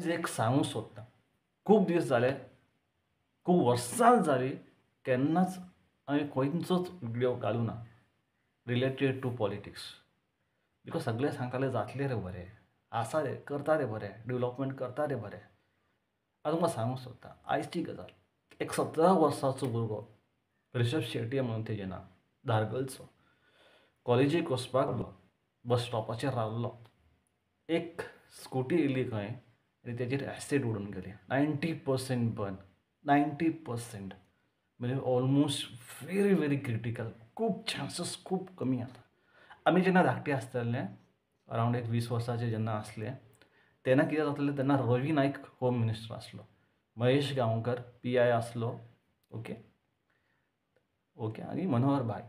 एक सांगूंक सोदता. खूब दीस जाले, खूब वर्सां जालीं केन्नाच हांवें खंयचोच व्हिडिओ घालूं ना रिलेटेड टू पॉलिटिक्स. बिकॉज सगळे सांगताले जातलें रे बरें, आसा रे, करता रे बरें, डेव्हलपमेंट करता रे बरें. हांव तुमकां सांगूंक सोदता आयजची गजाल. एक 17 वर्साचो भुरगो ऋषभ शेट्टी म्हणून तेजें नांव, धारगळचो. कॉलेजीक वचपाक बस स्टॉपाचेर रावल्लो. एक स्कूटी येयली खंय आनी तेजेर एसीड उडून गेली. 90% बर्न. 90% म्हणजे ऑलमोस्ट व्हेरी व्हेरी क्रिटिकल. खूब चान्सीस खूब कमी आसा. आमी जेन्ना धाकटे आसताले, अरावंड एक 20 वर्साचे जेन्ना आसले, तेन्ना कितें जातालें, तेन्ना रवी नायक होम मिनिस्टर आसलो, महेश गांवकर PI आसलो. ओके ओके आनी मनोहर भाय.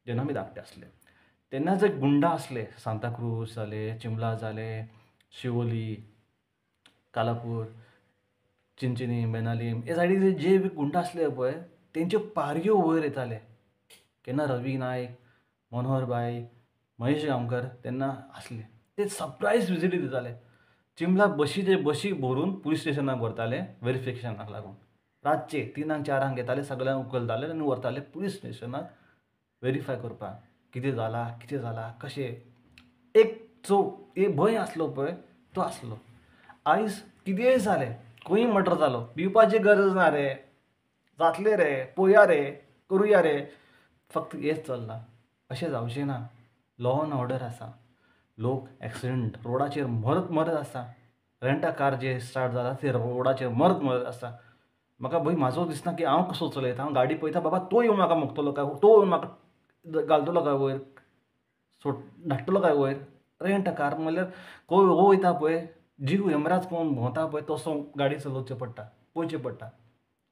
जेन्ना आमी धाकटे आसले तेन्ना जे गुंडा आसले, सांताक्रूज जाले, चिंबला जाले, शिवोली, कालापूर, चिंचिनी, बेनालीम हे सायडीक जे गुंडा आसले पळय, तेंच्यो पारयो वयर येताले. केन्ना रवी नायक, मनोहर भाई, महेश गांवकर तेन्ना आसले. ते सरप्रायज विजिटी दिताले. चिंबला बशी भरून पुलीस स्टेशनाक व्हरताले व्हेरिफिकेशनाक लागून. रातचे 3 4 येताले, सगळ्यांक उखलताले आनी व्हरताले पुलीस स्टेशनाक व्हेरीफाय करपाक. कितें जाला, कशें. एक जो भंय आसलो पळय तो आसलो. आयज कितेंय जालें, खंय मर्डर जालो, भिवपाची गरज ना रे, जातलें रे, पळोवया रे, करुया रे. फक्त हेंच चल्लां. अशें जावचें ना. लॉ अँड ऑर्डर आसा. लोक एक्सिडेंट रोडाचेर मरत आसा. रेंट अ कार जे स्टार्ट जाला ते रोडाचेर मरत आसा. म्हाका भंय म्हाजो दिसना की हांव कसो चलयता. हांव गाडी पळयता, बाबा तो येवन म्हाका मुकतलो काय, तो येवन म्हाका घालतलो काय वयर, धाडटलो काय वयर. रेंट अ कार म्हणल्यार खंय वयता पळय, जीव यमराज पळोवन भोंवता पळय तसो गाडी चलोवचें पडटा, पळोवचें पडटा.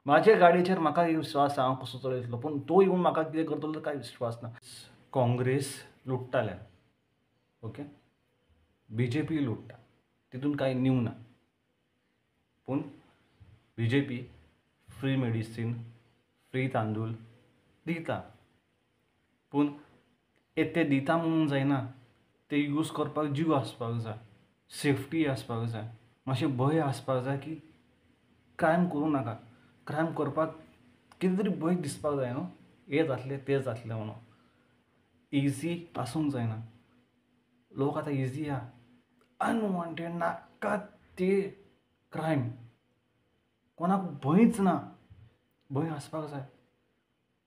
म्हाजे गाडयेचेर म्हाका विश्वास आसा, हांव कसो चलयतलो, पूण तो येवन म्हाका कितें करतलो कांय विश्वास ना. काँग्रेस लुट्टाले. ओके, BJP लुट्टा, तितून कांय न्यू ना. पूण BJP फ्री मेडिसीन, फ्री तांदूळ दिता. पूण ते दिता म्हणून जायना. ते यूज करपाक जीव आसपाक जाय, सेफ्टी आसपाक जाय, मातशें भंय आसपाक जाय की क्रायम करूं नाका. क्रायम करपाक कितें तरी भंय दिसपाक जाय न्हू, हें जातलें तें जातलें म्हणून. इजी आसूंक जायना. लोक आतां इजी आहा. अनवॉन्टेड नाका ते क्रायम. कोणाक भंयच ना. भंय आसपाक जाय.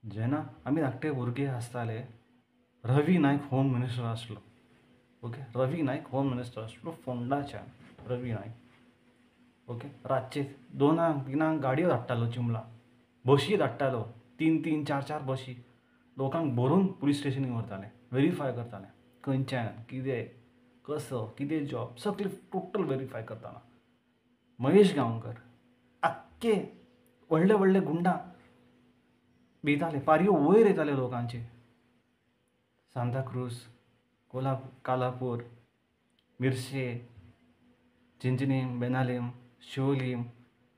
जेन्ना आमी धाकटे भुरगे आसताले, रवी नायक होम मिनिस्टर आसलो. Okay, Ravi Naik home minister आसलो, फोंडाच्यान रवी नायक. ओके, रातचे 2 3 गाडयो धाडटालो चिंबला, बशी धाडटालो, 3 4 4 बशी. लोकांक भरून पुलीस स्टेशनाक व्हरताले, व्हेरीफाय करताले खंयच्यान, कितें, कसो, कितें जॉब, सगळें टोटल व्हेरीफाय करतालो. महेश गांवकर आख्खे व्हडले व्हडले गुंडा भिताले, पारयो वयर येताले लोकांचे. सांताक्रूज, कालापूर, मिर्शे, चिंचिनीम, बेनालीम, शिवोलीम,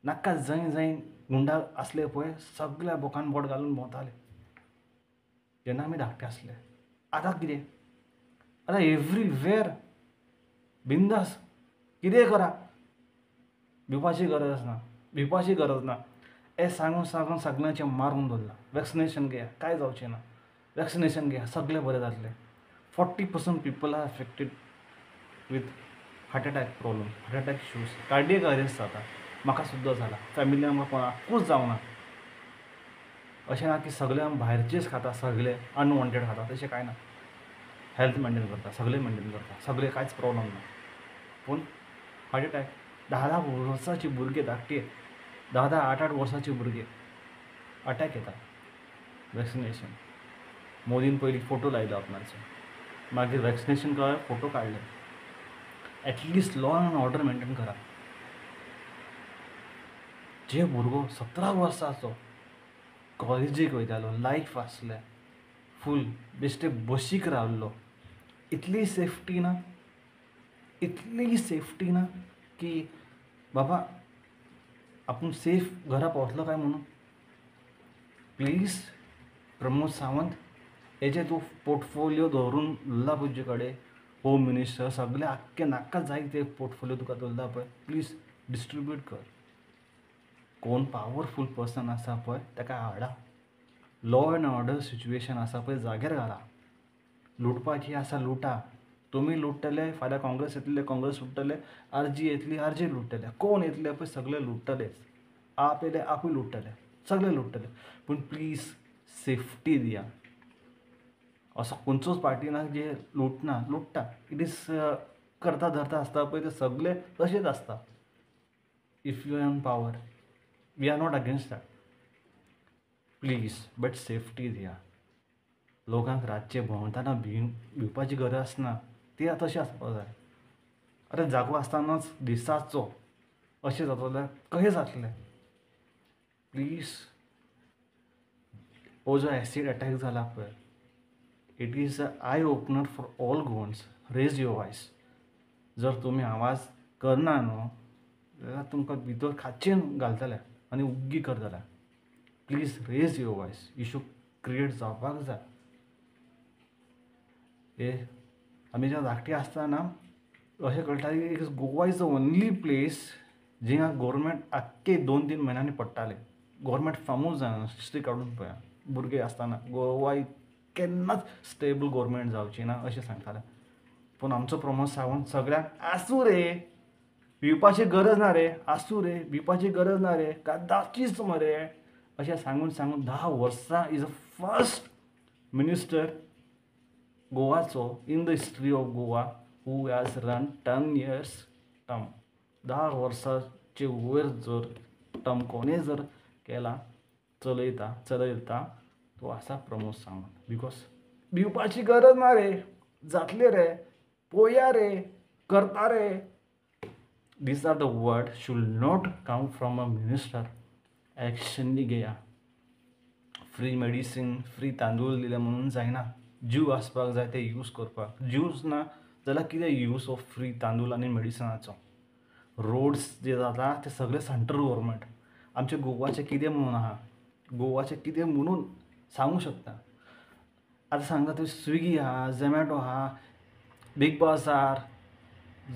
नाका जंय गुंडा आसले पळय, सगळ्या बोकान बोट घालून भोंवताले जेन्ना आमी धाकटे आसले. आतां कितें, आतां एवरीवेर बिंदास कितेंय करा, भिवपाची गरज ना. हें सांगून सगळ्यांचें मारून दवरलां. वॅक्सिनेशन घेया, कांय जावचें ना. वॅक्सिनेशन घेया, सगळें बरें जातलें. 40% people are affected with heart attack problem, heart attack issues, cardiac arrest जाता. म्हाका सुद्दां जाला, फॅमिलीन म्हाका कोणाकूच जावना. अशें ना की सगळे भायरचेच खाता, सगळे अनवॉन्टेड खाता, तशें कांय ना. हेल्थ मेंटेन करता, सगळें मेंटेन करता, सगळें कांयच प्रॉब्लम ना. पूण हार्ट अटॅक 10 वर्साचे भुरगे धाकटे, 10 8 वर्साचे भुरगे अटॅक येता. वॅक्सिनेशन मोदीन पयलीं फोटो लायलो आपणाचो, मागीर वॅक्सिनेशन करून फोटो काडले. At least law and order maintain करा. जे भुरगो 17 वर्साचो कॉलेजीक वयतालो, लायफ आसलें फूल, बेश्टे बशीक रावल्लो, इतली सेफ्टी ना की बाबा आपूण सेफ घरा पावतलो काय म्हणून. प्लीज प्रमोद सावंत, हेजे तूं पोर्टफोलियो दवरून उरला तुजे कडेन, होम मिनिस्टर सगळे आख्खे नाका जाय ते पोर्टफोलियो तुका दवरला पळय, प्लीज डिस्ट्रीब्यूट कर. कोण पॉवरफुल पर्सन आसा पळय ताका हाडा. लॉ एंड ऑर्डर सिच्युएशन आसा पळय जाग्यार घाला. लुटपाची आसा लुटा. तुमी लुटतले, फाल्यां काँग्रेस येतले, काँग्रेस लुटतले, आरजी येतली, आरजी लुटतले, कोण येतले पळय सगळे लुटतलेच. आप येले आपूय लुटतले, सगळे लुटतले. पूण प्लीज सेफ्टी दिया. असो खंयचोच पार्टी ना जे लुटटा. इट इज करता धरता आसता पळय ते सगळे तशेंच आसता. If you are on power, we are not against that. Please but safety दिया. लोकांक रातचे भोंवतना भिवपाची गरज ना. ती तशी आसपाक जाय. अरे जागो आसतनाच दिसाचो अशें जातलें जाल्यार कशें जातलें. प्लीज हो जो एसीड अटॅक जाला पळय, it is a eye opener for all Goans. Raise your voice. जर तुमी आवाज करना न्हू जाल्यार तुमकां भितर खाच्चेन घालतले आनी उग्गी करतले. Please raise your voice. Issue create जावपाक जाय. आमी जेन्ना धाकटी आसतना अशें कळटा की Goa is the only place जिंगा गव्हर्मेंट आख्खे 2-3 म्हयन्यांनी पडटाले. गव्हर्मेंट फामूज जायना. हिस्ट्री काडून पळया. भुरगे आसतना गोवा केन्नाच स्टेबल गव्हर्मेंट जावची ना अशें सांगताले. पूण आमचो प्रमोद सावंत सगळ्यांक आसूं रे, भिवपाची गरज ना रे, आसूं रे, भिवपाची गरज ना रे, कदाचीच मरे अशें सांगून 10 वर्सां इज अ फर्स्ट मिनिस्टर गोवाचो in the history of Goa who has run 10 years term. 10 वर्सांचे वयर जर टर्म कोणें जर केला चलयता तो आसा प्रमोद सावंत. बिकॉज भिवपाची गरज ना रे, जातले रे, पळोवया रे, करता रे. These are the word should not come from a minister. एक्शननी घेया. फ्री मेडिसीन, फ्री तांदूळ दिले म्हणून जायना. जीव आसपाक जाय ते यूज करपाक. जीवच ना जाल्यार कितें यूज ऑफ फ्री तांदूळ आनी मेडिसिनाचो. रोड्स जे जाता ते सगळे सेंट्रल गव्हर्मेंट. आमचे गोवाचे कितें म्हणून आहा, गोवाचे कितें म्हणून सांगूं शकता. आतां सांगता थंय स्विगी आहा, झोमॅटो आहा, बिग बाजार,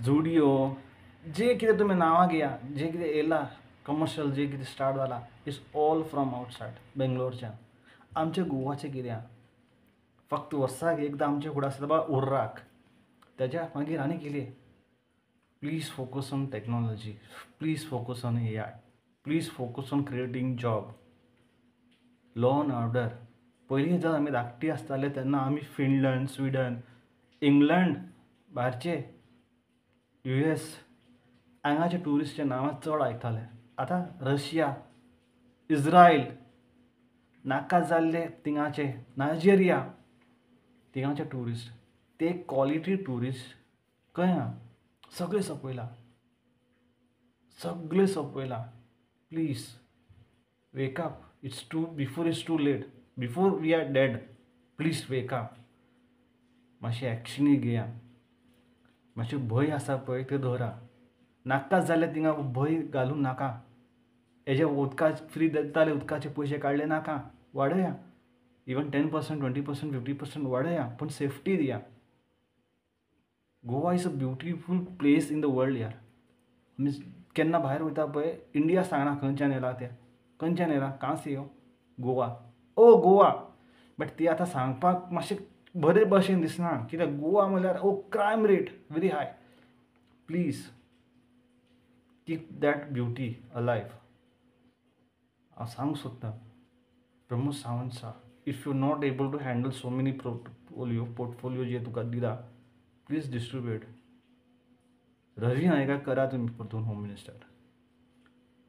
झुडियो, जे कितें तुमी नांवां घेया, जे कितें येयलां कमर्शियल, जे कितें स्टार्ट जाला, इज ऑल फ्रॉम आवटसायड बेंगलोरच्यान. आमचे गोवाचे कितें आहा, फक्त वर्साक एकदां आमचे फुडें आसता बा उर्राक. तेज्या मागीर आनी कितें. Please focus on technology. Please focus on AI. Please focus on creating job. Law end order. पयलीं जर आमी धाकटी आसताले तेन्ना आमी फिनलंड, स्विडन, इंग्लंड, भायरचे US हांगाचे ट्युरिस्टचे नांवां चड आयकताले. आतां रशिया, इज्रायल, नाका जाल्ले थिंगाचे नायजेरिया, थिंगाचे ट्युरिस्ट, ते क्वॉलिटी ट्युरिस्ट खंय आहा, सगळे सोंपयला. Please wake up. Before it's too late. Before we are dead. Please wake up. मातशें एक्शनी घेया. मातशें भंय आसा पळय ते दवरा. नाका जाल्यार थिंगा भंय घालूंक नाका. हेजे उदकाचे फ्री दिताले उदकाचे पयशे काडले नाका. वाडया. इवन 10%, 20%, 50% वाडया. पूण सेफ्टी दिया. Goa is a beautiful place in the world यार. आमी केन्ना भायर वयता पळय, इंडिया सांगना खंयच्यान येयला ते. खंयच्यान येयला, कांस येयो, गोवा. ओ गोवा. बट ती आतां सांगपाक मातशें बरे भशेन दिसना. कित्याक गोवा म्हणल्यार crime rate very high. Please keep that beauty alive. हांव सांगूंक सोदतां Pramod Sawant sir, if you not able to handle so many portfolio जे तुका दिला, प्लीज डिस्ट्रीब्यूट. रवी नायकाक करा तुमी परतून होम मिनिस्टर.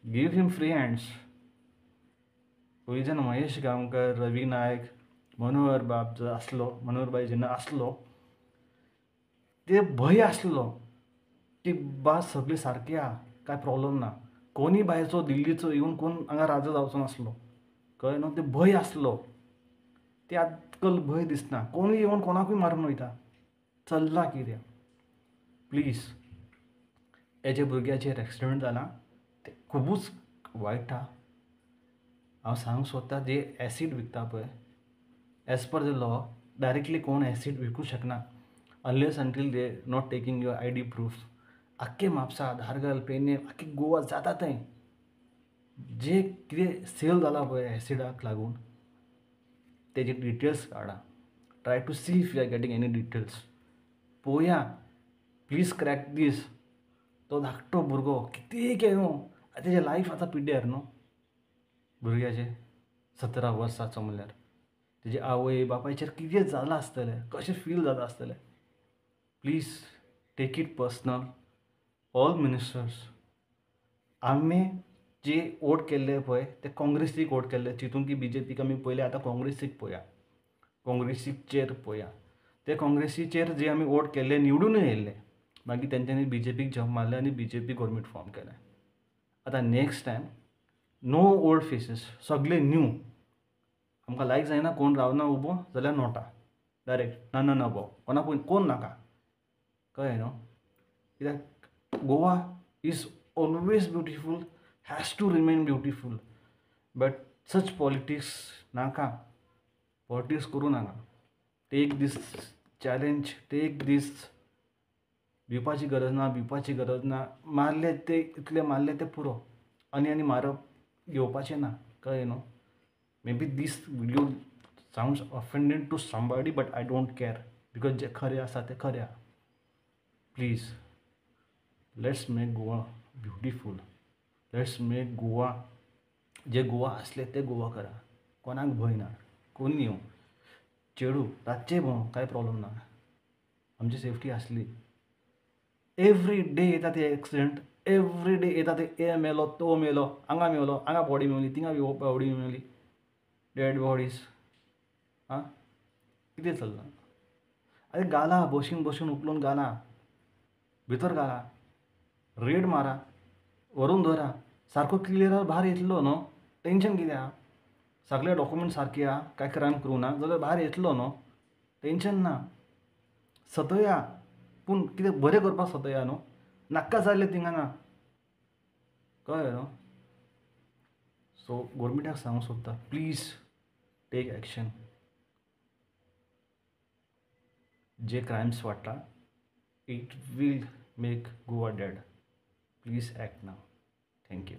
गिव हिम फ्री हँड्स. पयलीं जेन्ना महेश गांवकर, रवी नायक, मनोहर भाई जेन्ना आसलो, ते भंय आसलो की बा सगळें सारकें आहा, कांय प्रॉब्लम ना. कोणीय भायरचो दिल्लीचो येवन कोण हांगा राजा जावचो नासलो. कळ्ळें न्हू. ते भंय आसलो. ते आजकाल भंय दिसना. कोणूय येवन कोणाकूय मारून वयता. चल्लां कितें. प्लीज हेजे भुरग्याचेर एक्सिडेंट जाला ते खुबूच वायट आहा. हांव सांगूंक सोदतां जे एसीड विकता पळय, as per the law directly कोण एसीड विकूं शकना unless until they not taking your ID proof. आख्खे म्हापसा धारगळ पेडणे आख्खे गोवा जाता थंय जे कितें सेल जाला पळय एसिडाक लागून तेजे डिटेल्स काडा. Try to see if you are getting any details. पळोवया प्लीज क्रॅक दीस. तो धाकटो भुरगो कितेंय केलो तेजें लायफ आतां पिड्ड्यार न्हू भुरग्याचें 17 वर्सांचो म्हणल्यार तेजे आवय बापायचेर कितें जालां आसतलें, कशें फील जाता आसतलें. Please take it personal. All ministers आमी जे वोट केल्ले पळय ते काँग्रेसीक वोट केल्ले, चिंतून की BJPक आमी पयले आतां काँग्रेसीक पळोवया, काँग्रेसीचेर पळोवया. ते काँग्रेसीचेर जे आमी वोट केल्ले निवडूनय येयल्ले मागीर तेंच्यांनी BJPक जंप मारले आनी BJP गव्हर्मेंट फॉर्म केलें. आतां next time no old faces, सगळे न्यू. आमकां लायक जायना कोण रावना उबो जाल्यार नोटा डायरेक्ट ना गो कोणाक कोण नाका कळ्ळें न्हू. कित्याक Goa is always beautiful, has to remain beautiful. But such politics नाका, पॉलिटिक्स करूं नाका. Take this challenge, take this. भिवपाची गरज ना. मारले ते इतले मारले ते पुरो आनी मारप घेवपाचें ना कळ्ळें न्हू. May be this video sounds offended to somebody but I don't care because जे खरें आसा तें खरें आसा. Please let's make Goa beautiful. Let's make Goa जे गोवा आसले ते गोवा करा. कोणाक भंय ना, कोण येवं चेडू रातचे भोंव कांय प्रॉब्लेम ना, आमची सेफ्टी आसली. एवरी डे येता ते एक्सिडेंट, एवरी डे येता ते हे मेलो तो मेलो, हांगा बॉडी मेवली थिंगा बॉडी मेवली, डेड बॉडीज. आं कितें चल्लां. अरे घाला बसून उखलून घाला भितर घाला, रेड मारा, व्हरून धरा. सारको क्लियर भायर येतलो न्हू, टेन्शन कितें आहा. सगळे डॉक्युमेंट सारके आहा, कांय क्रायम करूं ना जाल्यार भायर येतलो न्हू, टेन्शन ना. सतया पूण कितें बरें करपाक सतया न्हू, नाक्का जाल्ले थिंगा ना कळ्ळें न्हू. सो गव्हर्मेंटाक सांगूंक सोदता प्लीज टेक एक्शन. जे क्रायम्स वाडटा it will make Goa dead. Please act now. Thank you.